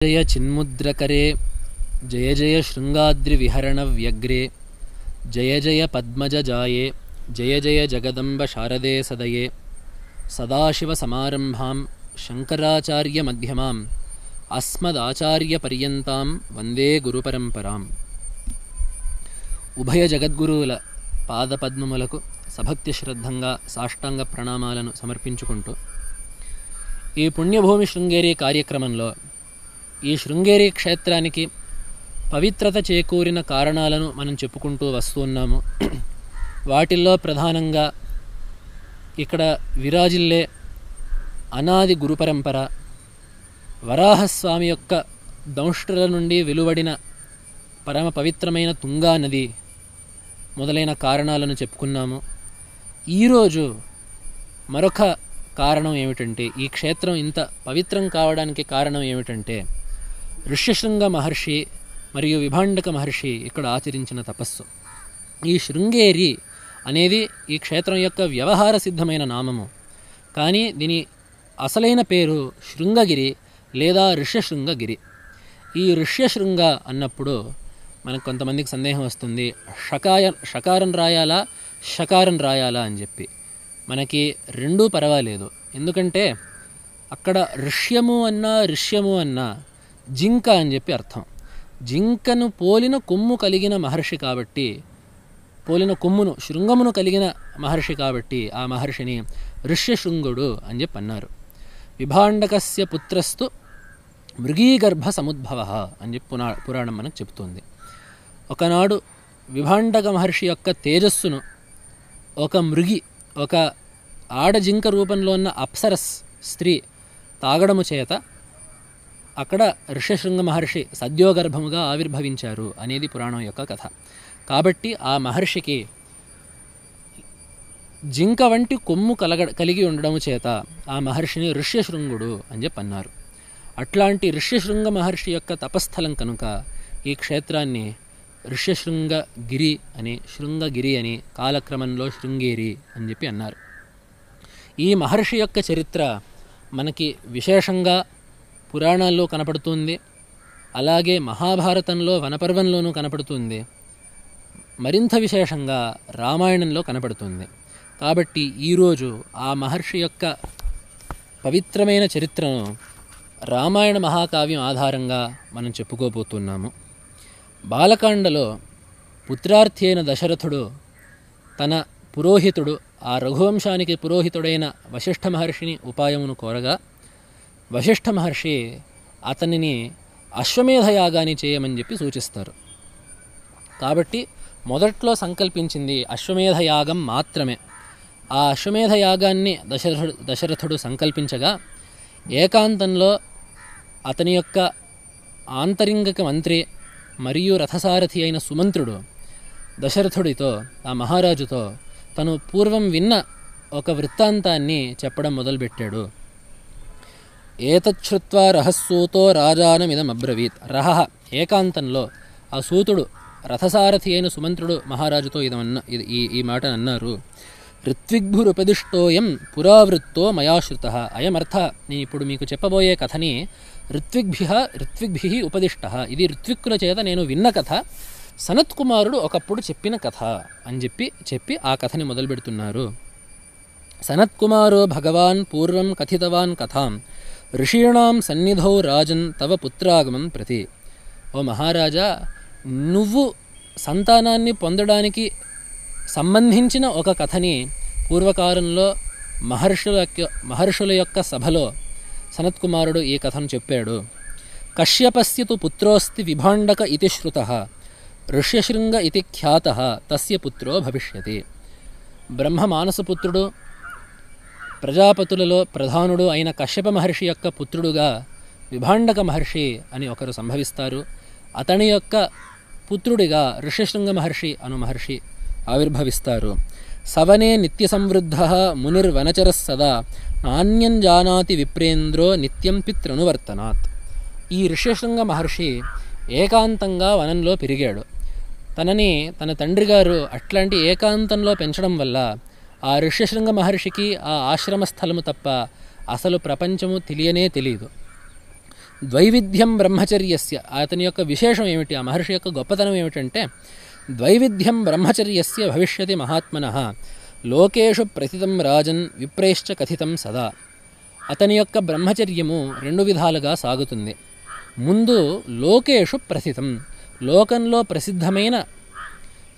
जय चिन्मुद्रकरे जय जय शृंगाद्रिविहरणव्यग्रे जय जय पद्मजजाये जय जय जगदम्ब शारदे सदये सदाशिवसमारम्भां शङ्कराचार्यमध्यमाम् अस्मदाचार्यपर्यन्तां वन्दे गुरुपरम्पराम् ఉభయ జగద్గురువుల పాదపద్మములకు సభక్తి శ్రద్ధంగా సాష్టాంగ ప్రణామాలను సమర్పించుకుంటూ ఈ పుణ్యభూమి శృంగేరి కార్యక్రమంలో ఈ శృంగేరి క్షేత్రానికి పవిత్రత చేకూరిన కారణాలను మనం చెప్పుకుంటూ వస్తున్నాము. వాటిల్లో ప్రధానంగా ఇక్కడ విరాజిల్లే అనాది గురుపరంపర, వరాహస్వామి యొక్క దంష్ట్రుల నుండి వెలువడిన పరమ పవిత్రమైన తుంగా నది మొదలైన కారణాలను చెప్పుకున్నాము. ఈరోజు మరొక కారణం ఏమిటంటే, ఈ క్షేత్రం ఇంత పవిత్రం కావడానికి కారణం ఏమిటంటే ఋష్యశృంగ మహర్షి మరియు విభాండక మహర్షి ఇక్కడ ఆచరించిన తపస్సు. ఈ శృంగేరి అనేది ఈ క్షేత్రం యొక్క వ్యవహార సిద్ధమైన నామము, కానీ దీని అసలైన పేరు శృంగగిరి లేదా ఋష్యశృంగగిరి. ఈ ఋష్యశృంగ అన్నప్పుడు మనకు కొంతమందికి సందేహం వస్తుంది, షకారం రాయాలా షకారం రాయాలా అని చెప్పి. మనకి రెండూ పర్వాలేదు, ఎందుకంటే అక్కడ ఋష్యము అన్నా ఋష్యము అన్నా జింక అని చెప్పి అర్థం. జింకను పోలిన కొమ్ము కలిగిన మహర్షి కాబట్టి, పోలిన కొమ్మును శృంగమును కలిగిన మహర్షి కాబట్టి ఆ మహర్షిని ఋష్యశృంగుడు అని చెప్పి అన్నారు. విభాండకస్య పుత్రస్తు మృగీగర్భ సముద్భవ అని చెప్పి పురాణం మనకు చెబుతుంది. ఒకనాడు విభాండక మహర్షి యొక్క తేజస్సును ఒక మృగి, ఒక ఆడజింక రూపంలో ఉన్న అప్సరస్ స్త్రీ తాగడము చేత అక్కడ ఋష్యశృంగ మహర్షి సద్యోగర్భముగా ఆవిర్భవించారు అనేది పురాణం యొక్క కథ. కాబట్టి ఆ మహర్షికి జింక వంటి కొమ్ము కలిగి ఉండడము చేత ఆ మహర్షిని ఋష్యశృంగుడు అని చెప్పి అన్నారు. అట్లాంటి ఋష్యశృంగ మహర్షి యొక్క తపస్థలం కనుక ఈ క్షేత్రాన్ని ఋష్యశృంగగిరి అని, శృంగగిరి అని, కాలక్రమంలో శృంగేరి అని చెప్పి అన్నారు. ఈ మహర్షి యొక్క చరిత్ర మనకి విశేషంగా పురాణాల్లో కనపడుతుంది, అలాగే మహాభారతంలో వనపర్వంలోనూ కనపడుతుంది, మరింత విశేషంగా రామాయణంలో కనపడుతుంది. కాబట్టి ఈరోజు ఆ మహర్షి యొక్క పవిత్రమైన చరిత్రను రామాయణ మహాకావ్యం ఆధారంగా మనం చెప్పుకోబోతున్నాము. బాలకాండలో పుత్రార్థి అయిన దశరథుడు తన పురోహితుడు, ఆ రఘువంశానికి పురోహితుడైన వశిష్ఠ మహర్షిని ఉపాయమును కోరగా వశిష్ఠ మహర్షి అతనిని అశ్వమేధయాగాన్ని చేయమని చెప్పి సూచిస్తారు. కాబట్టి మొదట్లో సంకల్పించింది అశ్వమేధయాగం మాత్రమే. ఆ అశ్వమేధయాగాన్ని దశరథుడు సంకల్పించగా ఏకాంతంలో అతని యొక్క ఆంతరింగిక మంత్రి మరియు రథసారథి అయిన సుమంత్రుడు దశరథుడితో, ఆ మహారాజుతో తను పూర్వం విన్న ఒక వృత్తాంతాన్ని చెప్పడం మొదలుపెట్టాడు. ఏతచ్ఛ్రుత్వా రహస్సూతో రాజానమిదమబ్రవీత్. రహః ఏకాంతంలో ఆ సూతుడు రథసారథి అయిన సుమంత్రుడు మహారాజుతో ఈ మాటను అన్నారు. ఋత్విగ్భురుపదిష్టోయం పురావృత్తో మయాశ్రుతః. అయమర్థ, నేను ఇప్పుడు మీకు చెప్పబోయే కథని ఋత్విగ్భి ఉపదిష్ట, ఇది ఋత్విక్కుల చేత నేను విన్న కథ, సనత్కుమారుడు ఒకప్పుడు చెప్పిన కథ అని చెప్పి ఆ కథని మొదలు పెడుతున్నారు. సనత్కుమారో భగవాన్ పూర్వం కథితవాన్ కథాం ఋషీణాం సన్నిధౌ రాజన్ తవ పుత్రాగమం ప్రతి. ఓ మహారాజా, నువ్వు సంతానాన్ని పొందడానికి సంబంధించిన ఒక కథని పూర్వకాలంలో మహర్షుల యొక్క సభలో సనత్కుమారుడు ఈ కథను చెప్పాడు. కశ్యపస్య తు పుత్రోస్తి విభాండక ఇతి శ్రుతః ఋష్యశృంగ ఇతి ఖ్యాతః తస్య పుత్రో భవిష్యతి. బ్రహ్మ మానసపుత్రుడు, ప్రజాపతులలో ప్రధానుడు అయిన కశ్యప మహర్షి యొక్క పుత్రుడుగా విభాండక మహర్షి అని ఒకరు సంభవిస్తారు. అతని యొక్క పుత్రుడిగా ఋష్యశృంగ మహర్షి అను మహర్షి ఆవిర్భవిస్తారు. సవనే నిత్య సంవృద్ధ మునిర్వనచర సదా నాణ్యం జానాతి విప్రేంద్రో నిత్యం పిత్రనువర్తనాత్. ఈ ఋష్యశృంగ మహర్షి ఏకాంతంగా వనంలో పెరిగాడు. తనని తన తండ్రి గారు అట్లాంటి ఏకాంతంలో పెంచడం వల్ల ఆ ఋష్యశృంగ మహర్షికి ఆ ఆశ్రమ స్థలము తప్ప అసలు ప్రపంచము తెలియనే తెలియదు. ద్వైవిధ్యం బ్రహ్మచర్యస్య, అతని యొక్క విశేషం ఏమిటి, ఆ మహర్షి యొక్క గొప్పతనం ఏమిటంటే ద్వైవిధ్యం బ్రహ్మచర్యస్య భవిష్యతి మహాత్మనః లోకేషు ప్రతితం రాజన్ విప్రేశ్చ కథితం సదా. అతని యొక్క బ్రహ్మచర్యము రెండు విధాలుగా సాగుతుంది. ముందు లోకేషు ప్రసిద్ధం, లోకంలో ప్రసిద్ధమైన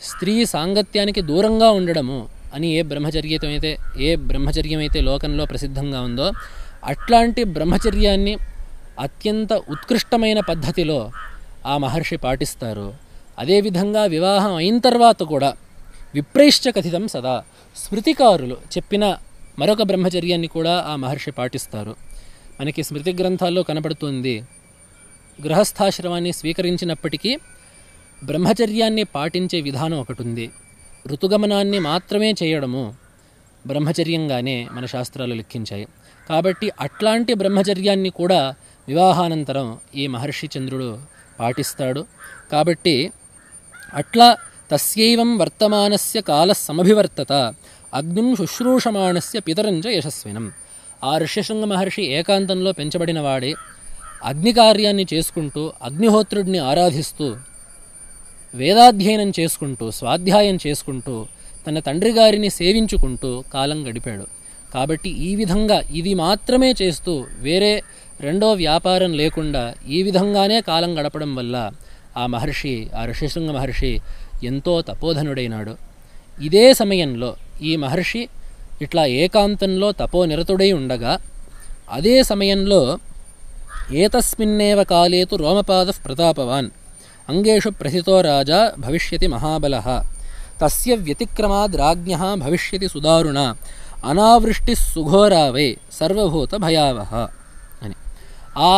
స్త్రీ సాంగత్యానికి దూరంగా ఉండడము అని ఏ బ్రహ్మచర్యం అయితే లోకంలో ప్రసిద్ధంగా ఉందో అట్లాంటి బ్రహ్మచర్యాన్ని అత్యంత ఉత్కృష్టమైన పద్ధతిలో ఆ మహర్షి పాటిస్తారు. అదేవిధంగా వివాహం అయిన తర్వాత కూడా విప్రైశ్చ కథితం సదా, స్మృతికారులు చెప్పిన మరొక బ్రహ్మచర్యాన్ని కూడా ఆ మహర్షి పాటిస్తారు. మనకి స్మృతి గ్రంథాల్లో కనపడుతుంది, గృహస్థాశ్రమాన్ని స్వీకరించినప్పటికీ బ్రహ్మచర్యాన్ని పాటించే విధానం ఒకటి ఉంది. ఋతుగమనాన్ని మాత్రమే చేయడము బ్రహ్మచర్యంగానే మన శాస్త్రాలు లిఖించాయి. కాబట్టి అట్లాంటి బ్రహ్మచర్యాన్ని కూడా వివాహానంతరం ఈ మహర్షి చంద్రుడు పాటిస్తాడు. కాబట్టి అట్లా తస్యైవం వర్తమానస్య కాల సమభివర్తత అగ్నిం శుశ్రూషమాణస్య పితరంచ యశస్వినం. ఆ ఋష్యశృంగ మహర్షి ఏకాంతంలో పెంచబడిన వాడే అగ్ని కార్యాన్ని చేసుకుంటూ అగ్నిహోత్రుడిని ఆరాధిస్తూ వేదాధ్యయనం చేసుకుంటూ స్వాధ్యాయం చేసుకుంటూ తన తండ్రి గారిని సేవించుకుంటూ కాలం గడిపాడు. కాబట్టి ఈ విధంగా ఇది మాత్రమే చేస్తూ వేరే రెండో వ్యాపారం లేకుండా ఈ విధంగానే కాలం గడపడం వల్ల ఆ ఋష్యశృంగ మహర్షి ఎంతో తపోధనుడైనాడు. ఇదే సమయంలో ఈ మహర్షి ఇట్లా ఏకాంతంలో తపోనిరతుడై ఉండగా అదే సమయంలో ఏతస్మిన్నేవ కాలేతు రోమపాదః ప్రతాపవాన్ అంగేషు ప్రథితో రాజా భవిష్యతి మహాబలః తస్య వ్యతిక్రమాద్ రాజ్ఞః భవిష్యతి సుదారుణ అనావృష్టి సుఘోరావై సర్వభూత భయావహ అని. ఆ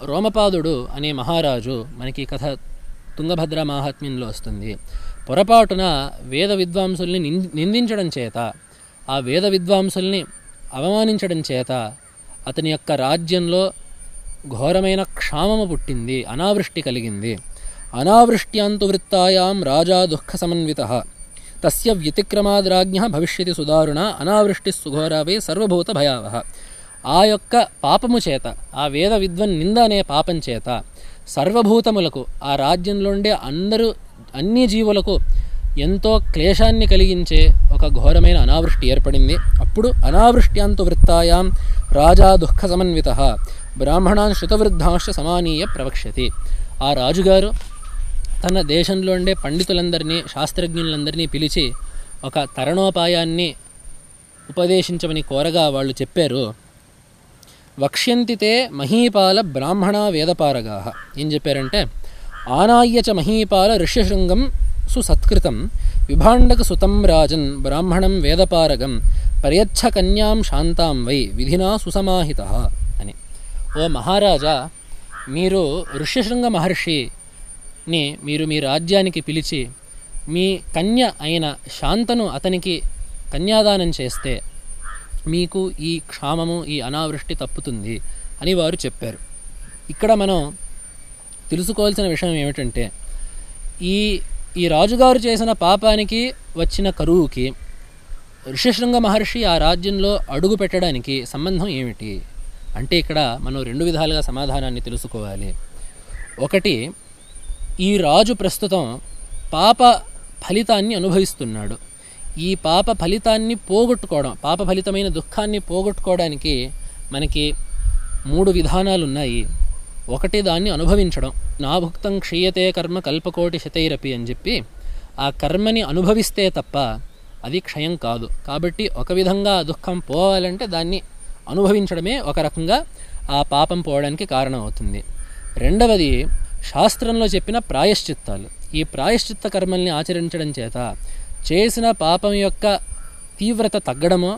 రోమపాదుడు అనే మహారాజు మనకి కథ తుంగభద్ర మాహాత్మ్యంలో వస్తుంది. పొరపాటున వేద విద్వాంసుల్ని నిందించడం చేత, ఆ వేద విద్వాంసుల్ని అవమానించడం చేత అతని యొక్క రాజ్యంలో ఘోరమైన క్షామము పుట్టింది, అనావృష్టి కలిగింది. అనావృష్ట్యాంతు వృత్తాయాం రాజా దుఃఖ సమన్వితః తస్య వ్యతిక్రమాద్ రాజ్ఞః భవిష్యతి సుదారుణ అనావృష్టి సుఘోరావే సర్వభూత భయావహ. ఆ యొక్క పాపము చేత, ఆ వేద విద్వన్ నింద అనే పాపం చేత సర్వభూతములకు, ఆ రాజ్యంలో ఉండే అన్ని జీవులకు ఎంతో క్లేశాన్ని కలిగించే ఒక ఘోరమైన అనావృష్టి ఏర్పడింది. అప్పుడు అనావృష్ట్యాంతు వృత్తాయాం రాజా దుఃఖ సమన్వితః బ్రాహ్మణాన్ శృతవృద్ధాంశ్చ సమానీయ ప్రవక్ష్యతి. ఆ రాజుగారు తన దేశంలో ఉండే పండితులందరినీ, శాస్త్రజ్ఞులందరినీ పిలిచి ఒక తరణోపాయాన్ని ఉపదేశించమని కోరగా వాళ్ళు చెప్పారు, వక్ష్యంతితే మహీపాల బ్రాహ్మణ వేదపారగా. ఏం చెప్పారంటే, ఆనాయ్యచ మహీపాల ఋష్యశృంగం సుసత్కృతం విభాండక సుతం రాజన్ బ్రాహ్మణం వేదపారగం పర్యచ్ఛ కన్యాం శాంతాం వై విధినా సుసమాహితః అని. ఓ మహారాజా, మీరు ఋష్యశృంగ మహర్షిని మీ రాజ్యానికి పిలిచి మీ కన్య అయిన శాంతను అతనికి కన్యాదానం చేస్తే మీకు ఈ క్షామము, ఈ అనావృష్టి తప్పుతుంది అని వారు చెప్పారు. ఇక్కడ మనం తెలుసుకోవాల్సిన విషయం ఏమిటంటే, ఈ రాజుగారు చేసిన పాపానికి వచ్చిన కరువుకి ఋష్యశృంగ మహర్షి ఆ రాజ్యంలో అడుగు పెట్టడానికి సంబంధం ఏమిటి అంటే, ఇక్కడ మనం రెండు విధాలుగా సమాధానాన్ని తెలుసుకోవాలి. ఒకటి, ఈ రాజు ప్రస్తుతం పాప ఫలితాన్ని అనుభవిస్తున్నాడు. ఈ పాప ఫలితాన్ని పోగొట్టుకోవడం, పాప ఫలితమైన దుఃఖాన్ని పోగొట్టుకోవడానికి మనకి 3 విధానాలు ఉన్నాయి. ఒకటి, దాన్ని అనుభవించడం. నాభుక్తం క్షీయతే కర్మ కల్పకోటి శతైరపి అని చెప్పి, ఆ కర్మని అనుభవిస్తే తప్ప అది క్షయం కాదు. కాబట్టి ఒక విధంగా దుఃఖం పోవాలంటే దాన్ని అనుభవించడమే ఒక రకంగా ఆ పాపం పోవడానికి కారణం అవుతుంది. రెండవది, శాస్త్రంలో చెప్పిన ప్రాయశ్చిత్తాలు. ఈ ప్రాయశ్చిత్త కర్మల్ని ఆచరించడం చేత చేసిన పాపం యొక్క తీవ్రత తగ్గడమో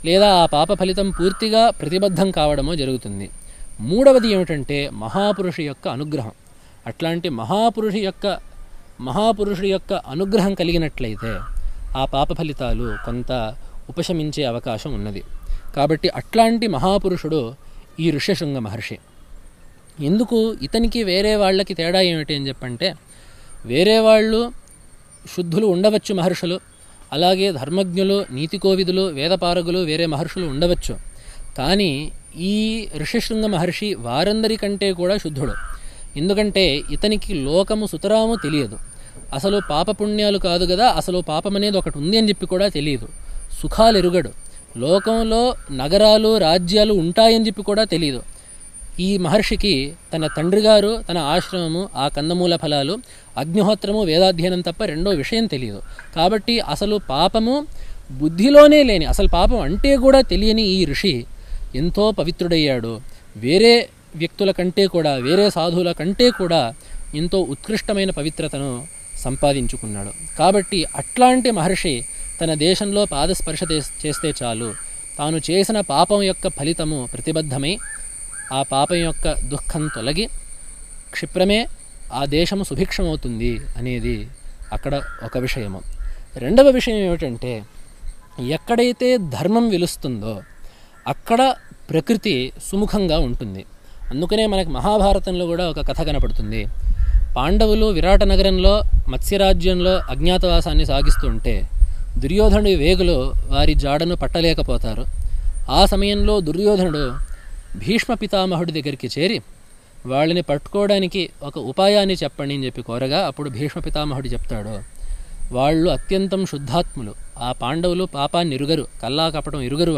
లేదా ఆ పాప ఫలితం పూర్తిగా ప్రతిబద్ధం కావడమో జరుగుతుంది. మూడవది ఏమిటంటే మహాపురుషు యొక్క అనుగ్రహం. అట్లాంటి మహాపురుషుడి యొక్క అనుగ్రహం కలిగినట్లయితే ఆ పాప ఫలితాలు కొంత ఉపశమించే అవకాశం ఉన్నది. కాబట్టి అట్లాంటి మహాపురుషుడు ఈ ఋష్యశృంగ మహర్షి. ఎందుకు ఇతనికి వేరే వాళ్ళకి తేడా ఏమిటి అని చెప్పంటే, వేరే వాళ్ళు శుద్ధులు ఉండవచ్చు మహర్షులు, అలాగే ధర్మజ్ఞులు, నీతికోవిదులు, వేదపారగులు వేరే మహర్షులు ఉండవచ్చు. కానీ ఈ ఋషిశృంగ మహర్షి వారందరికంటే కూడా శుద్ధుడు. ఎందుకంటే ఇతనికి లోకము సుతరాము తెలియదు. అసలు పాపపుణ్యాలు కాదు కదా, అసలు పాపం అనేది ఒకటి ఉంది అని చెప్పి కూడా తెలియదు. సుఖాలు ఎరుగడు. లోకంలో నగరాలు రాజ్యాలు ఉంటాయని చెప్పి కూడా తెలియదు. ఈ మహర్షికి తన తండ్రి గారు, తన ఆశ్రమము, ఆ కందమూల ఫలాలు, అగ్నిహోత్రము, వేదాధ్యయనం తప్ప రెండో విషయం తెలియదు. కాబట్టి అసలు పాపము బుద్ధిలోనే లేని, అసలు పాపం అంటే కూడా తెలియని ఈ ఋషి ఎంతో పవిత్రుడయ్యాడు. వేరే వ్యక్తుల కంటే కూడా, వేరే సాధువుల కంటే కూడా ఎంతో ఉత్కృష్టమైన పవిత్రతను సంపాదించుకున్నాడు. కాబట్టి అట్లాంటి మహర్షి తన దేశంలో పాదస్పర్శ చేస్తే చాలు, తాను చేసిన పాపం యొక్క ఫలితము ప్రతిబద్ధమై ఆ పాపం యొక్క దుఃఖం తొలగి క్షిప్రమే ఆ దేశము సుభిక్షమవుతుంది అనేది అక్కడ ఒక విషయము. రెండవ విషయం ఏమిటంటే, ఎక్కడైతే ధర్మం విలుస్తుందో అక్కడ ప్రకృతి సుముఖంగా ఉంటుంది. అందుకనే మనకి మహాభారతంలో కూడా ఒక కథ కనపడుతుంది. పాండవులు విరాట నగరంలో మత్స్యరాజ్యంలో అజ్ఞాతవాసాన్ని సాగిస్తుంటే దుర్యోధనుడి వేగులో వారి జాడను పట్టలేకపోతారు. ఆ సమయంలో దుర్యోధనుడు భీష్మ పితామహుడి దగ్గరికి చేరి వాళ్ళని పట్టుకోవడానికి ఒక ఉపాయాన్ని చెప్పండి అని చెప్పి కోరగా, అప్పుడు భీష్మ పితామహుడు చెప్తాడు, వాళ్ళు అత్యంతం శుద్ధాత్ములు, ఆ పాండవులు పాపాన్ని ఎరుగరు, కల్లా కపటం ఎరుగరు,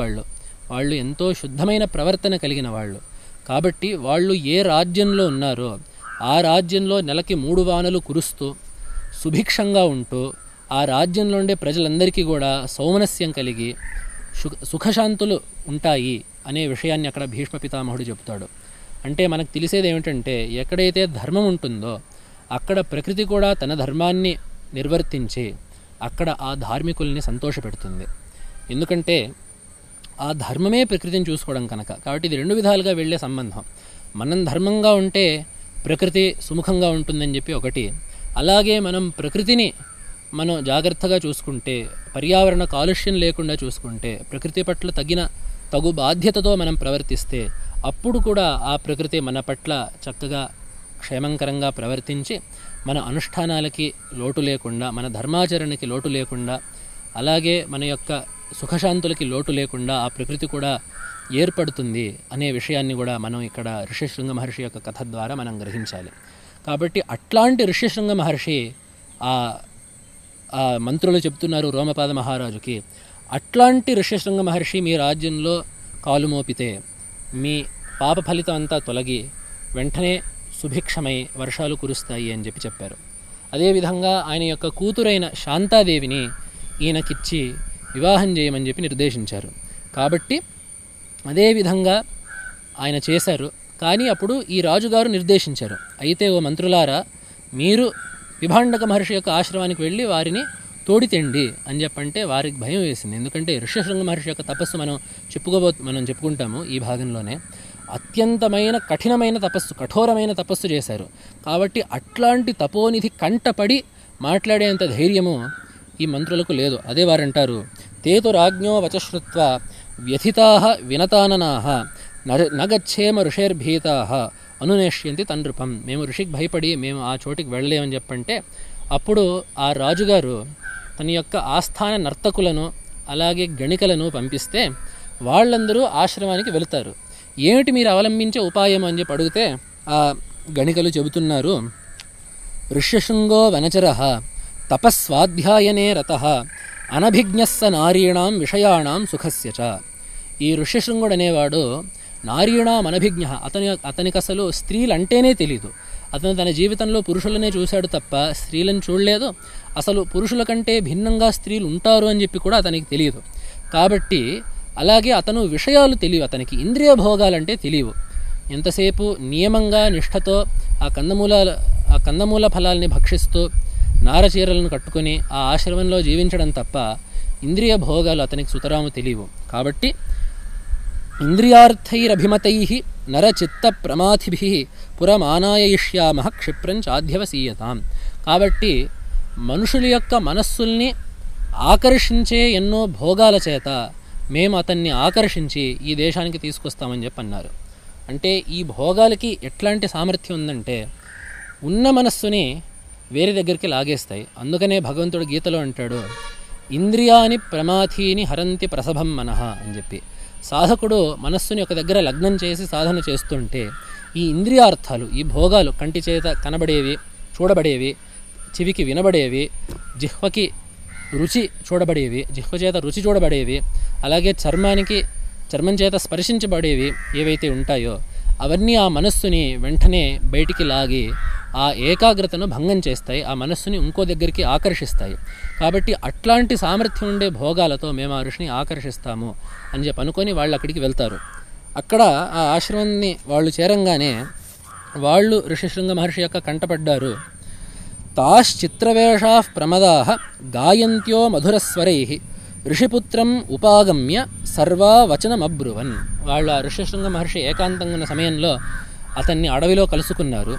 వాళ్ళు ఎంతో శుద్ధమైన ప్రవర్తన కలిగిన వాళ్ళు. కాబట్టి వాళ్ళు ఏ రాజ్యంలో ఉన్నారో ఆ రాజ్యంలో నెలకి 3 వానలు కురుస్తూ సుభిక్షంగా ఉంటూ ఆ రాజ్యంలో ఉండే ప్రజలందరికీ కూడా సౌమనస్యం కలిగి సుఖశాంతులు ఉంటాయి అనే విషయాన్ని అక్కడ భీష్మ పితామహుడు చెప్తాడు. అంటే మనకు తెలిసేది ఏమిటంటే, ఎక్కడైతే ధర్మం ఉంటుందో అక్కడ ప్రకృతి కూడా తన ధర్మాన్ని నిర్వర్తించి అక్కడ ఆ ధార్మికుల్ని సంతోషపెడుతుంది. ఎందుకంటే ఆ ధర్మమే ప్రకృతిని చూసుకోవడం కనుక. కాబట్టి ఇది 2 విధాలుగా వెళ్ళే సంబంధం. మనం ధర్మంగా ఉంటే ప్రకృతి సుముఖంగా ఉంటుందని చెప్పి ఒకటి, అలాగే మనం ప్రకృతిని మనం జాగ్రత్తగా చూసుకుంటే, పర్యావరణ కాలుష్యం లేకుండా చూసుకుంటే, ప్రకృతి పట్ల తగు బాధ్యతతో మనం ప్రవర్తిస్తే అప్పుడు కూడా ఆ ప్రకృతి మన పట్ల చక్కగా క్షేమంకరంగా ప్రవర్తించి మన అనుష్ఠానాలకి లోటు లేకుండా, మన ధర్మాచరణకి లోటు లేకుండా, అలాగే మన యొక్క సుఖశాంతులకి లోటు లేకుండా ఆ ప్రకృతి కూడా ఏర్పడుతుంది అనే విషయాన్ని కూడా మనం ఇక్కడ ఋషిశృంగ మహర్షి యొక్క కథ ద్వారా మనం గ్రహించాలి. కాబట్టి అట్లాంటి ఋషిశృంగ మహర్షి ఆ మంత్రులు చెప్తున్నారు రోమపాద మహారాజుకి, అట్లాంటి ఋషిశృంగ మహర్షి మీ రాజ్యంలో కాలు మోపితే మీ పాప ఫలితం అంతా తొలగి వెంటనే సుభిక్షమై వర్షాలు కురుస్తాయి అని చెప్పారు. అదేవిధంగా ఆయన యొక్క కూతురైన శాంతాదేవిని ఈయనకిచ్చి వివాహం చేయమని చెప్పి నిర్దేశించారు. కాబట్టి అదేవిధంగా ఆయన చేశారు. కానీ అప్పుడు ఈ రాజుగారు నిర్దేశించారు, అయితే ఓ మంత్రులారా, మీరు విభాండక మహర్షి యొక్క ఆశ్రమానికి వెళ్ళి వారిని తోడితెండి అని చెప్పంటే వారికి భయం వేసింది. ఎందుకంటే ఋషిశృంగ మహర్షి యొక్క తపస్సు మనం చెప్పుకుంటాము ఈ భాగంలోనే. అత్యంతమైన కఠినమైన తపస్సు, కఠోరమైన తపస్సు చేశారు. కాబట్టి అట్లాంటి తపోనిధి కంటపడి మాట్లాడేంత ధైర్యము ఈ మంత్రులకు లేదు. అదే వారంటారు, తేతు రాజ్ఞో వచశ్రుత్వ వ్యథితాః వినతాననాః నగచ్చేమ ఋషేర్భీతాః అనునేష్యంతి తన్నృపం. మేము ఋషికి భయపడి మేము ఆ చోటికి వెళ్ళలేమని చెప్పంటే అప్పుడు ఆ రాజుగారు తన యొక్క ఆస్థాన నర్తకులను అలాగే గణికలను పంపిస్తే వాళ్ళందరూ ఆశ్రమానికి వెళుతారు. ఏమిటి మీరు అవలంబించే ఉపాయం అని చెప్పి అడిగితే ఆ గణికలు చెబుతున్నారు, ఋష్యశృంగో వనచరః తపస్వాధ్యాయనే రతః అనభిజ్ఞస్స నారీణాం విషయాణాం సుఖస్య చ. ఈ ఋష్యశృంగుడు అనేవాడు నారీణాం అనభిజ్ఞ, అతనికి అసలు స్త్రీలంటేనే తెలీదు. అతను తన జీవితంలో పురుషులనే చూశాడు తప్ప స్త్రీలను చూడలేదు. అసలు పురుషుల కంటే భిన్నంగా స్త్రీలు ఉంటారు అని చెప్పి కూడా అతనికి తెలియదు. కాబట్టి అలాగే అతను విషయాలు తెలియవు, అతనికి ఇంద్రియ భోగాలంటే తెలియవు. ఎంతసేపు నియమంగా నిష్ఠతో ఆ కందమూల ఫలాల్ని భక్షిస్తూ నారచీరలను కట్టుకుని ఆ ఆశ్రమంలో జీవించడం తప్ప ఇంద్రియ భోగాలు అతనికి సుతరాము తెలియవు. కాబట్టి ఇంద్రియార్థైరభిమతైః నరచిత్త ప్రమాథిభిః పురమానాయయిష్యామః క్షిప్రం చాధ్యవసీయతాం. కాబట్టి మనుషుల యొక్క మనస్సుల్ని ఆకర్షించే ఎన్నో భోగాల చేత మేము అతన్ని ఆకర్షించి ఈ దేశానికి తీసుకొస్తామని చెప్పి అన్నారు. అంటే ఈ భోగాలకి ఎట్లాంటి సామర్థ్యం ఉందంటే ఉన్న మనస్సుని వేరే దగ్గరికి లాగేస్తాయి. అందుకనే భగవంతుడు గీతలో అంటాడు, ఇంద్రియాని ప్రమాథీని హరంతి ప్రసభం మనః అని చెప్పి. సాధకుడు మనస్సుని ఒక దగ్గర లగ్నం చేసి సాధన చేస్తుంటే ఈ ఇంద్రియార్థాలు, ఈ భోగాలు, కంటి చేత కనబడేవి, చూడబడేవి, చెవికి వినబడేవి, జిహ్వకి రుచి చూడబడేవి, జిహ్వ చేత రుచి చూడబడేవి, అలాగే చర్మం చేత స్పర్శించబడేవి ఏవైతే ఉంటాయో అవన్నీ ఆ మనస్సుని వెంటనే బయటికి లాగి ఆ ఏకాగ్రతను భంగం చేస్తాయి, ఆ మనస్సుని ఇంకో దగ్గరికి ఆకర్షిస్తాయి. కాబట్టి అట్లాంటి సామర్థ్యం ఉండే భోగాలతో మేము ఆ ఋషిని ఆకర్షిస్తాము అని చెప్పి అనుకొని వాళ్ళు అక్కడికి వెళ్తారు. అక్కడ ఆ ఆశ్రమాన్ని వాళ్ళు చేరంగానే వాళ్ళు ఋషిశృంగ మహర్షి యొక్క కంటపడ్డారు. తాశ్చిత్రవేషా ప్రమదా గాయంత్యో మధురస్వరై ఋషిపుత్రం ఉపాగమ్య సర్వా వచనమబ్రువన్. వాళ్ళు ఆ ఋషిశృంగ మహర్షి ఏకాంతంగా ఉన్న సమయంలో అతన్ని అడవిలో కలుసుకున్నారు.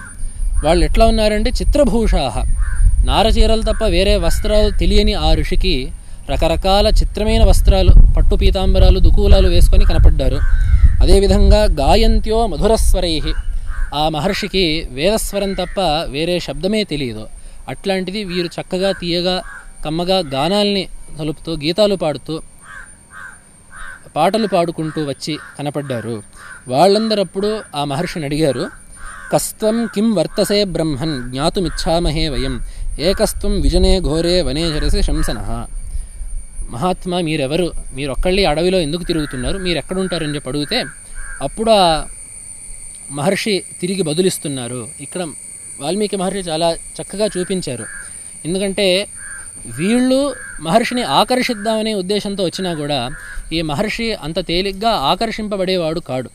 వాళ్ళు ఎట్లా ఉన్నారంటే చిత్రభూషాహ, నారచీరలు తప్ప వేరే వస్త్రాలు తెలియని ఆ ఋషికి రకరకాల చిత్రమైన వస్త్రాలు, పట్టు పీతాంబరాలు, దుకూలాలు వేసుకొని కనపడ్డారు. అదేవిధంగా గాయంత్యో మధురస్వరై, ఆ మహర్షికి వేదస్వరం తప్ప వేరే శబ్దమే తెలియదు. అట్లాంటిది వీరు చక్కగా తీయగా కమ్మగా గానాల్ని కలుపుతూ గీతాలు పాడుతూ పాటలు పాడుకుంటూ వచ్చి కనపడ్డారు. వాళ్ళందరప్పుడు ఆ మహర్షిని అడిగారు, కస్త్వం కిం వర్తసే బ్రహ్మన్ జ్ఞాతుమిచ్ఛామహే వయం ఏకస్త్వం విజనే ఘోరే వనే చరసి శంసనః. మహాత్మా మీరెవరు, మీరొక్కళ్ళి అడవిలో ఎందుకు తిరుగుతున్నారు, మీరు ఎక్కడుంటారని చెప్పి అడిగితే అప్పుడు ఆ మహర్షి తిరిగి బదులిస్తున్నారు. ఇక్కడ వాల్మీకి మహర్షి చాలా చక్కగా చూపించారు. ఎందుకంటే వీళ్ళు మహర్షిని ఆకర్షిద్దామనే ఉద్దేశంతో వచ్చినా కూడా ఈ మహర్షి అంత తేలిగ్గా ఆకర్షింపబడేవాడు కాడు.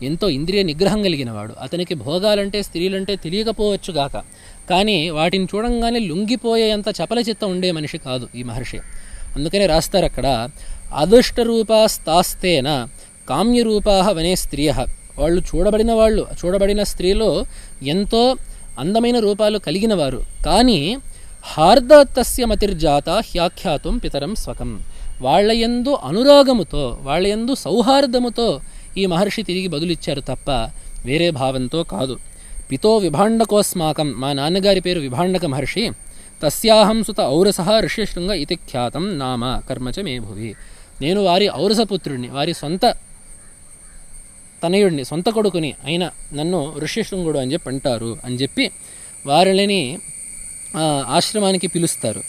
ఎంతో ఇంద్రియ నిగ్రహం కలిగినవాడు. అతనికి భోగాలంటే స్త్రీలంటే తెలియకపోవచ్చు గాక, కానీ వాటిని చూడంగానే లొంగిపోయేంత చపల చిత్తం ఉండే మనిషి కాదు ఈ మహర్షి. అందుకనే రాస్తారు అక్కడ, అదుష్టరూపాస్తాస్తేన కామ్యరూపా వనే స్త్రియ. వాళ్ళు చూడబడిన స్త్రీలో ఎంతో అందమైన రూపాలు కలిగిన వారు, కానీ హార్దతస్య మతిర్జాత హ్యాఖ్యాతం పితరం స్వకం. వాళ్ళయందు అనురాగముతో, వాళ్ళయందు సౌహార్దముతో ఈ మహర్షి తిరిగి బదులిచ్చారు తప్ప వేరే భావంతో కాదు. పితో విభాండకోస్మాకం, మా నాన్నగారి పేరు విభాండక మహర్షి, తస్యాహం సుత ఔరసః ఋష్యశృంగ ఇతి ఖ్యాతం నామ కర్మచ మే భువి. నేను వారి ఔరసపుత్రుడిని, వారి సొంత తనయుడిని, సొంత కొడుకుని అయిన నన్ను ఋష్యశృంగుడు అని చెప్పి అంటారు అని చెప్పి వారిని ఆశ్రమానికి పిలుస్తారు.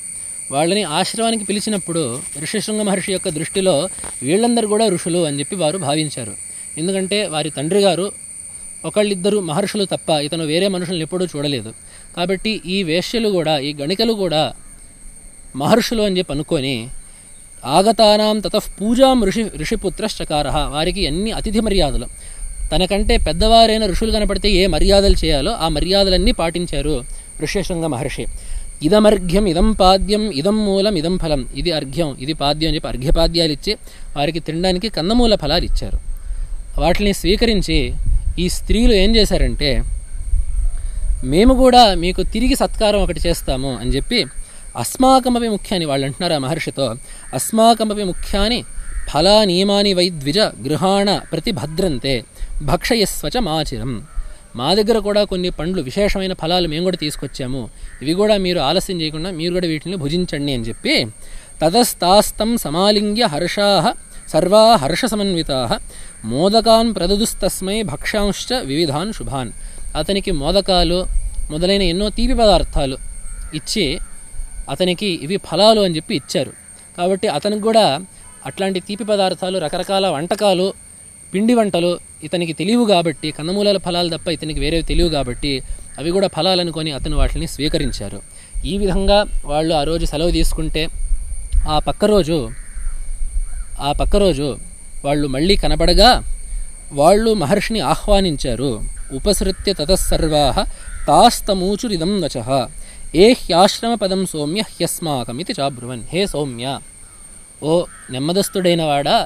వాళ్ళని ఆశ్రమానికి పిలిచినప్పుడు ఋషిశృంగ మహర్షి యొక్క దృష్టిలో వీళ్ళందరూ కూడా ఋషులు అని చెప్పి వారు భావించారు. ఎందుకంటే వారి తండ్రి గారు ఒకళ్ళిద్దరు మహర్షులు తప్ప ఇతను వేరే మనుషులను ఎప్పుడూ చూడలేదు. కాబట్టి ఈ వేశ్యలు కూడా, ఈ గణికలు కూడా మహర్షులు అని చెప్పి అనుకొని ఆగతానాం తతః పూజాం ఋషిపుత్రశ్చకార. వారికి అన్ని అతిథి మర్యాదలు, తనకంటే పెద్దవారైన ఋషులు కనపడితే ఏ మర్యాదలు చేయాలో ఆ మర్యాదలన్నీ పాటించారు ఋష్యశృంగ మహర్షి. ఇదమర్ఘ్యం ఇదం పాద్యం ఇదం మూలం ఇదం ఫలం. ఇది అర్ఘ్యం ఇది పాద్యం అని చెప్పి అర్ఘ్యపాద్యాలు ఇచ్చి వారికి తినడానికి కందమూల ఫలాలు ఇచ్చారు. వాటిని స్వీకరించి ఈ స్త్రీలు ఏం చేశారంటే, మేము కూడా మీకు తిరిగి సత్కారం ఒకటి చేస్తాము అని చెప్పి అస్మాకమపి ముఖ్యాన్ని, వాళ్ళు అంటున్నారు ఆ మహర్షితో, అస్మాకమపి ముఖ్యాన్ని ఫలా నియమాని వైద్విజ గృహాణ ప్రతిభద్రంతే భక్షయస్వచ మాచిరం. మా దగ్గర కూడా కొన్ని పండ్లు, విశేషమైన ఫలాలు మేము కూడా తీసుకొచ్చాము, ఇవి కూడా మీరు ఆలస్యం చేయకుండా మీరు కూడా వీటిని భుజించండి అని చెప్పి తతస్తాస్తం సమాలింగ్య హర్షాః సర్వా హర్ష సమన్వితాః మోదకాన్ ప్రదదుస్తస్మై భక్షాంశ్చ వివిధాన్ శుభాన్. అతనికి మోదకాలు మొదలైన ఎన్నో తీపి పదార్థాలు ఇచ్చి అతనికి ఇవి ఫలాలు అని చెప్పి ఇచ్చారు. కాబట్టి అతనికి కూడా అట్లాంటి తీపి పదార్థాలు, రకరకాల వంటకాలు, పిండి వంటలు ఇతనికి తెలియవు కాబట్టి, కందమూలాల ఫలాలు తప్ప ఇతనికి వేరేవి తెలియవు కాబట్టి అవి కూడా ఫలాలు అనుకొని అతను వాటిని స్వీకరించారు. ఈ విధంగా వాళ్ళు ఆ రోజు సెలవు తీసుకుంటే ఆ పక్క రోజు వాళ్ళు మళ్ళీ కనబడగా వాళ్ళు మహర్షిని ఆహ్వానించారు. ఉపసృత్య తతస్సర్వాః తాస్తమూచురిదం వచః ఏ హ్యాశ్రమ పదం సౌమ్య హ్యస్మాకమితి చాబ్రువన్. హే సౌమ్య, ఓ నెమ్మదస్తుడైన వాడా,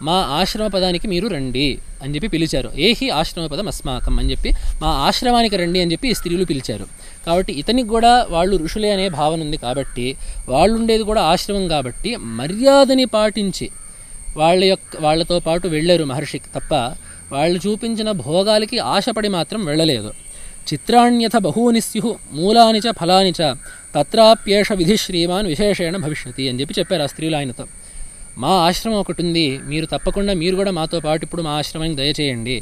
మా ఆశ్రమ పదానికి మీరు రండి అని చెప్పి పిలిచారు. ఏహి ఆశ్రమ పదం అస్మాకం అని చెప్పి మా ఆశ్రమానికి రండి అని చెప్పి ఈ స్త్రీలు పిలిచారు. కాబట్టి ఇతనికి కూడా వాళ్ళు ఋషులే అనే భావన ఉంది కాబట్టి, వాళ్ళు ఉండేది కూడా ఆశ్రమం కాబట్టి మర్యాదని పాటించి వాళ్ళతో పాటు వెళ్ళారు మహర్షికి తప్ప వాళ్ళు చూపించిన భోగాలకి ఆశపడి మాత్రం వెళ్ళలేదు. చిత్రాణ్యథ బహూని స్యుః మూలాని చ ఫలాని చ తత్రాప్యేష విధి శ్రీమాన్ విశేషేణ భవిష్యతి అని చెప్పి చెప్పారు ఆ స్త్రీలు ఆయనతో. మా ఆశ్రమం ఒకటి ఉంది, మీరు తప్పకుండా మీరు కూడా మాతో పాటు ఇప్పుడు మా ఆశ్రమానికి దయచేయండి.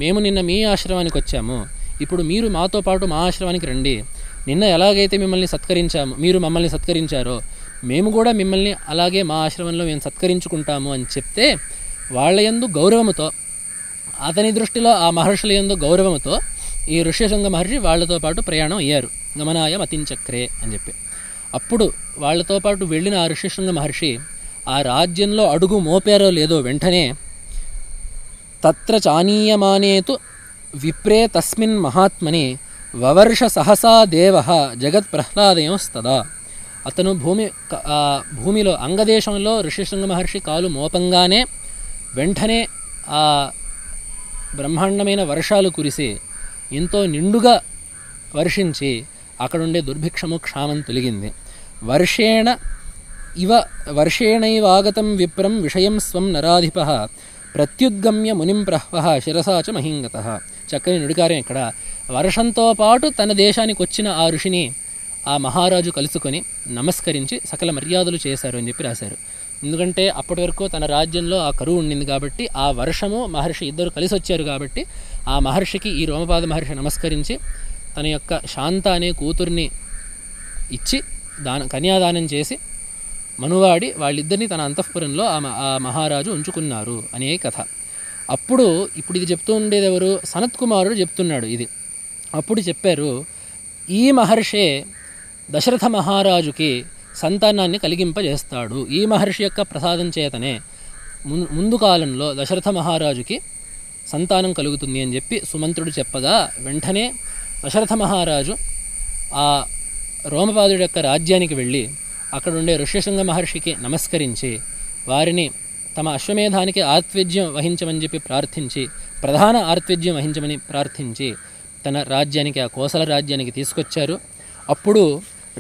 మేము నిన్న మీ ఆశ్రమానికి వచ్చాము, ఇప్పుడు మీరు మాతో పాటు మా ఆశ్రమానికి రండి. నిన్న ఎలాగైతే మిమ్మల్ని సత్కరించాము, మీరు మమ్మల్ని సత్కరించారో మేము కూడా మిమ్మల్ని అలాగే మా ఆశ్రమంలో మేము సత్కరించుకుంటాము అని చెప్తే, వాళ్ళ యందు గౌరవముతో, అతని దృష్టిలో ఆ మహర్షుల యందు గౌరవముతో ఈ ఋష్యశృంగ మహర్షి వాళ్ళతో పాటు ప్రయాణం అయ్యారు. గమనాయ మతించక్రే అని చెప్పి. అప్పుడు వాళ్ళతో పాటు వెళ్ళిన ఆ ఋష్యశృంగ మహర్షి ఆ రాజ్యంలో అడుగు మోపారో లేదో వెంటనే తత్ర చానీయమానేతు విప్రే తస్మిన్ మహాత్మని వవర్ష సహసా దేవ జగత్ ప్రహ్లాదయోస్తదా. అతను భూమిలో అంగదేశంలో ఋష్యశృంగ మహర్షి కాలు మోపంగానే వెంటనే ఆ బ్రహ్మాండమైన వర్షాలు కురిసి ఎంతో నిండుగా వర్షించి అక్కడుండే దుర్భిక్షము క్షామం తొలగింది. వర్షేణైవాగతం విప్రం విషయం స్వం నరాధిప ప్రత్యుద్గమ్య మునిం ప్రహ్వ శిరసాచ మహింగత. చక్కని నుడికారం ఇక్కడ. వర్షంతో పాటు తన దేశానికి వచ్చిన ఆ ఋషిని ఆ మహారాజు కలుసుకొని నమస్కరించి సకల మర్యాదలు చేశారు అని చెప్పి రాశారు. ఎందుకంటే అప్పటి వరకు తన రాజ్యంలో ఆ కరువు ఉండింది కాబట్టి, ఆ వర్షము మహర్షి ఇద్దరు కలిసి వచ్చారు కాబట్టి ఆ మహర్షికి ఈ రోమపాద మహర్షి నమస్కరించి తన యొక్క శాంత అనే కూతుర్ని ఇచ్చి కన్యాదానం చేసి మనువాడి వాళ్ళిద్దరిని తన అంతఃపురంలో ఆ మహారాజు ఉంచుకున్నారు అనే కథ. ఇప్పుడు ఇది చెప్తూ ఉండేది ఎవరు? సనత్ కుమారుడు చెప్తున్నాడు ఇది. అప్పుడు చెప్పారు, ఈ మహర్షే దశరథ మహారాజుకి సంతానాన్ని కలిగింపజేస్తాడు. ఈ మహర్షి యొక్క ప్రసాదం చేతనే ముందు కాలంలో దశరథ మహారాజుకి సంతానం కలుగుతుంది అని చెప్పి సుమంత్రుడు చెప్పగా వెంటనే దశరథ మహారాజు ఆ రోమపాదుడి యొక్క రాజ్యానికి వెళ్ళి అక్కడుండే ఋష్యశృంగ మహర్షికి నమస్కరించి వారిని తమ అశ్వమేధానికి ఆర్త్విజ్యం వహించమని చెప్పి ప్రార్థించి, ప్రధాన ఆర్త్విజ్యం వహించమని ప్రార్థించి తన రాజ్యానికి, ఆ కోసల రాజ్యానికి తీసుకొచ్చారు. అప్పుడు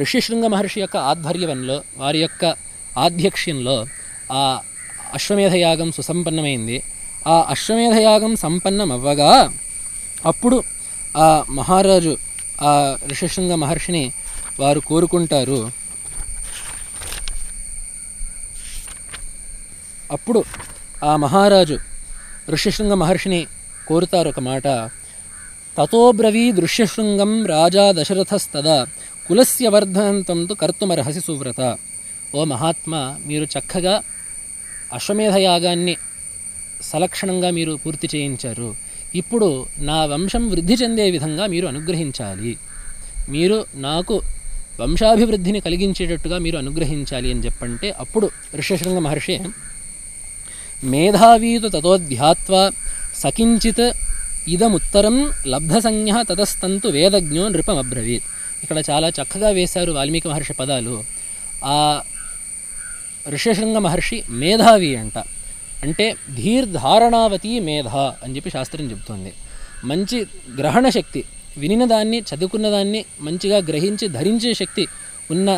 ఋష్యశృంగ మహర్షి యొక్క ఆధ్వర్యంలో, వారి యొక్క ఆధ్యక్ష్యంలో ఆ అశ్వమేధయాగం సుసంపన్నమైంది. ఆ అశ్వమేధయాగం సంపన్నమవ్వగా అప్పుడు ఆ మహారాజు ఆ ఋష్యశృంగ మహర్షిని వారు కోరుకుంటారు. అప్పుడు ఆ మహారాజు ఋష్యశృంగ మహర్షిని కోరుతారు ఒక మాట. తతోబ్రవీ ఋష్యశృంగం రాజా దశరథస్తదా కులస్య వర్ధనంతం తు కర్తుమర్హసి సువ్రత. ఓ మహాత్మా, మీరు చక్కగా అశ్వమేధయాగాన్ని సలక్షణంగా మీరు పూర్తి చేయించారు. ఇప్పుడు నా వంశం వృద్ధి చెందే విధంగా మీరు అనుగ్రహించాలి, మీరు నాకు వంశాభివృద్ధిని కలిగించేటట్టుగా మీరు అనుగ్రహించాలి అని చెప్పంటే, అప్పుడు ఋష్యశృంగ మహర్షి మేధావీతు తతోధ్యాత్వా సకించిత్ ఇదముత్తరం లబ్ధసంజ్ఞ తతస్తంతు వేదజ్ఞో నృపమబ్రవీత్. ఇక్కడ చాలా చక్కగా వేశారు వాల్మీకి మహర్షి పదాలు. ఆ ఋష్యశృంగ మహర్షి మేధావి అంట, అంటే ధీర్ధారణావతి మేధ అని చెప్పి శాస్త్రం చెబుతోంది. మంచి గ్రహణ శక్తి, వినిన దాన్ని చదువుకున్న దాన్ని మంచిగా గ్రహించి ధరించే శక్తి ఉన్న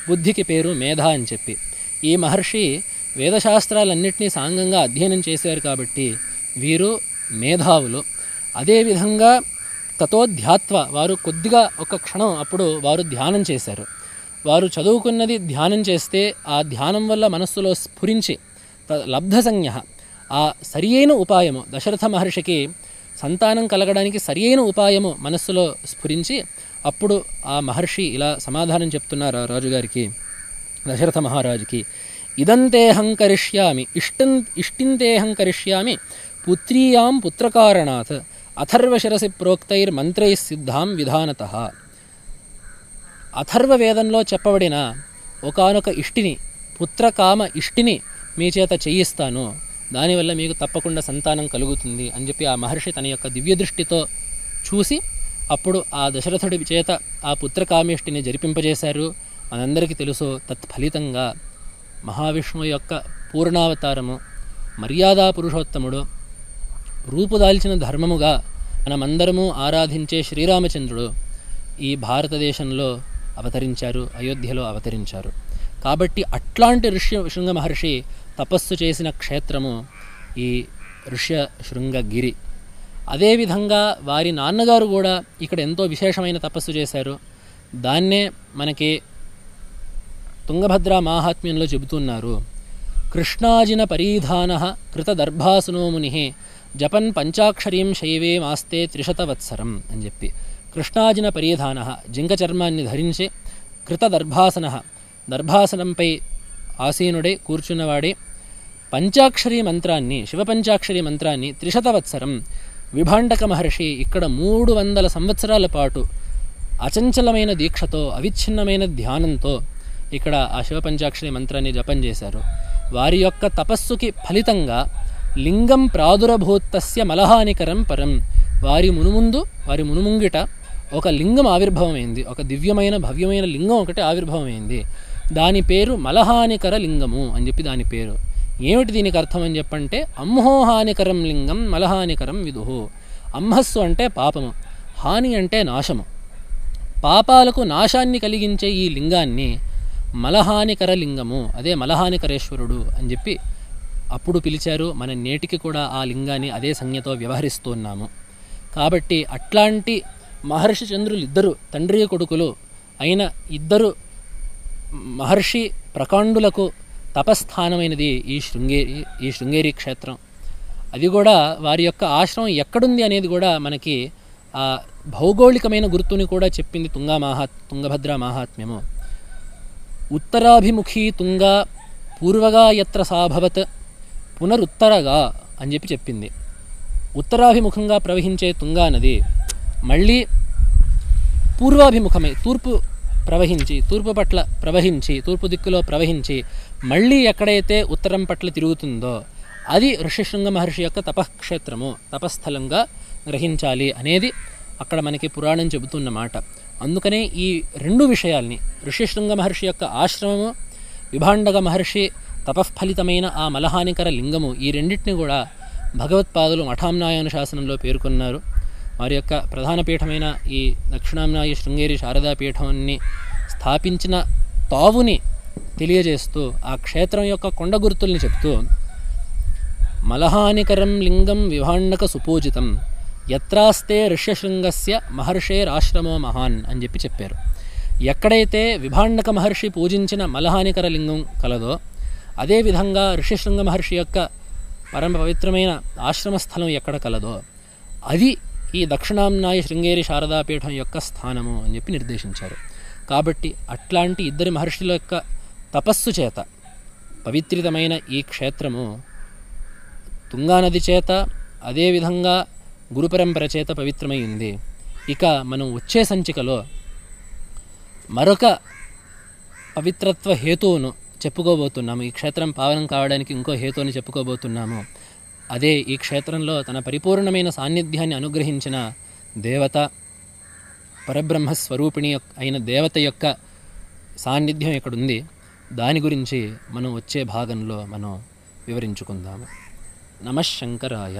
బుద్ధికి పేరు మేధ అని చెప్పి. ఈ మహర్షి వేదశాస్త్రాలన్నింటినీ సాంగంగా అధ్యయనం చేశారు కాబట్టి వీరు మేధావులు. అదేవిధంగా తతోధ్యాత్వ, వారు కొద్దిగా ఒక క్షణం అప్పుడు వారు ధ్యానం చేశారు. వారు చదువుకున్నది ధ్యానం చేస్తే ఆ ధ్యానం వల్ల మనస్సులో స్ఫురించి లబ్ధసంజ్ఞ, ఆ సరియైన ఉపాయము, దశరథ మహర్షికి సంతానం కలగడానికి సరియైన ఉపాయము మనస్సులో స్ఫురించి అప్పుడు ఆ మహర్షి ఇలా సమాధానం చెప్తున్నారు ఆ రాజుగారికి, దశరథ మహారాజుకి. ఇదంతేహం కరిష్యామి ఇష్టింతేహం కరిష్యామి పుత్రీయాం పుత్రకారణాత్ అథర్వశిరసి ప్రోక్తైర్మంత్రై సిద్ధాం విధానతః. అథర్వ వేదంలో చెప్పబడిన ఒకానొక ఇష్టిని, పుత్రకామ ఇష్టిని మీ చేత చేయిస్తాను, దానివల్ల మీకు తప్పకుండా సంతానం కలుగుతుంది అని చెప్పి ఆ మహర్షి తన యొక్క దివ్య దృష్టితో చూసి అప్పుడు ఆ దశరథుడి చేత ఆ పుత్రకామేష్టిని జరిపింపజేశారు. మనందరికీ తెలుసు, తత్ఫలితంగా మహావిష్ణువు యొక్క పూర్ణావతారము, మర్యాదా పురుషోత్తముడు, రూపుదాల్చిన ధర్మముగా మనమందరము ఆరాధించే శ్రీరామచంద్రుడు ఈ భారతదేశంలో అవతరించారు, అయోధ్యలో అవతరించారు. కాబట్టి అట్లాంటి ఋష్యశృంగ మహర్షి తపస్సు చేసిన క్షేత్రము ఈ ఋష్యశృంగగిరి. అదేవిధంగా వారి నాన్నగారు కూడా ఇక్కడ ఎంతో విశేషమైన తపస్సు చేశారు. దాన్నే మనకి తుంగభద్ర మాహాత్మ్యంలో చెబుతున్నారు. కృష్ణాజిన పరీధానః కృతదర్భాసునో మునిః జపన్ పంచాక్షరీం శైవే మాస్తే త్రిశతవత్సరం అని చెప్పి, కృష్ణాజిన పరీధానః జింక చర్మాన్ని ధరించి, కృతదర్భాసనః దర్భాసనంపై ఆసీనుడై కూర్చున్నవాడే, పంచాక్షరీ మంత్రాన్ని శివపంచాక్షరీ మంత్రాన్ని త్రిశతవత్సరం విభాండక మహర్షి ఇక్కడ 300 సంవత్సరాల పాటు అచంచలమైన దీక్షతో అవిచ్ఛిన్నమైన ధ్యానంతో ఇక్కడ ఆ శివపంచాక్షరి మంత్రాన్ని జపం చేశారు. వారి యొక్క తపస్సుకి ఫలితంగా లింగం ప్రాదురభూతస్య మలహానికరం పరం, వారి మునుముంగిట ఒక లింగం ఆవిర్భవమైంది, ఒక దివ్యమైన భవ్యమైన లింగం ఒకటి ఆవిర్భవమైంది. దాని పేరు మలహానికర లింగము అని చెప్పి దాని పేరు. ఏమిటి దీనికి అర్థం అని చెప్పంటే, అమ్హోహానికరం లింగం మలహానికరం విదుహు. అంహస్సు అంటే పాపము, హాని అంటే నాశము. పాపాలకు నాశాన్ని కలిగించే ఈ లింగాన్ని మలహానికర లింగము, అదే మలహానికరేశ్వరుడు అని చెప్పి అప్పుడు పిలిచారు. మన నేటికి కూడా ఆ లింగాన్ని అదే సంజ్ఞతో వ్యవహరిస్తూ ఉన్నాము. కాబట్టి అట్లాంటి మహర్షి చంద్రులు ఇద్దరు తండ్రి కొడుకులు అయిన ఇద్దరు మహర్షి ప్రకాండులకు తపస్థానమైనది ఈ శృంగేరి క్షేత్రం. అది కూడా వారి యొక్క ఆశ్రమం ఎక్కడుంది అనేది కూడా మనకి ఆ భౌగోళికమైన గుర్తుని కూడా చెప్పింది తుంగభద్ర మాహాత్మ్యము. ఉత్తరాభిముఖీ తుంగా పూర్వగా యత్ర సాభవత్ పునరుత్తరగా అని చెప్పి చెప్పింది. ఉత్తరాభిముఖంగా ప్రవహించే తుంగా నది మళ్ళీ పూర్వాభిముఖమై తూర్పు దిక్కులో ప్రవహించి మళ్ళీ ఎక్కడైతే ఉత్తరం పట్ల తిరుగుతుందో అది ఋష్యశృంగ మహర్షి యొక్క తపఃక్షేత్రము, తపస్థలంగా గ్రహించాలి అనేది అక్కడ మనకి పురాణం చెబుతున్న మాట. అందుకనే ఈ రెండు విషయాల్ని, ఋష్యశృంగ మహర్షి యొక్క ఆశ్రమము, విభాండక మహర్షి తపఃఫలితమైన ఆ మలహానికర లింగము, ఈ రెండింటిని కూడా భగవత్పాదులు మఠామ్నాయాన శాసనంలో పేర్కొన్నారు. వారి యొక్క ప్రధాన పీఠమైన ఈ దక్షిణామ్నాయ శృంగేరి శారదా పీఠాన్ని స్థాపించిన తావుని తెలియజేస్తూ ఆ క్షేత్రం యొక్క కొండ గుర్తుల్ని చెప్తూ, మలహానికరం లింగం విభాండక సుపూజితం యత్రాస్తే ఋష్యశృంగస్య మహర్షేరాశ్రమో మహాన్ అని చెప్పి చెప్పారు. ఎక్కడైతే విభాండక మహర్షి పూజించిన మలహానికర లింగం కలదో, అదేవిధంగా ఋష్యశృంగ మహర్షి యొక్క పరమ పవిత్రమైన ఆశ్రమస్థలం ఎక్కడ కలదో అది ఈ దక్షిణామ్నాయ శృంగేరి శారదాపీఠం యొక్క స్థానము అని చెప్పి నిర్దేశించారు. కాబట్టి అట్లాంటి ఇద్దరి మహర్షుల యొక్క తపస్సు చేత పవిత్రితమైన ఈ క్షేత్రము తుంగానది చేత, అదేవిధంగా గురుపరంపర చేత పవిత్రమై ఉంది. ఇక మనం వచ్చే సంచికలో మరొక పవిత్రత్వ హేతువును చెప్పుకోబోతున్నాము. ఈ క్షేత్రం పావనం కావడానికి ఇంకో హేతువుని చెప్పుకోబోతున్నాము. అదే ఈ క్షేత్రంలో తన పరిపూర్ణమైన సాన్నిధ్యాన్ని అనుగ్రహించిన దేవత, పరబ్రహ్మస్వరూపిణి అయిన దేవత యొక్క సాన్నిధ్యం ఇక్కడుంది. దాని గురించి మనం వచ్చే భాగంలో మనం వివరించుకుందాము. నమః శంకరాయ.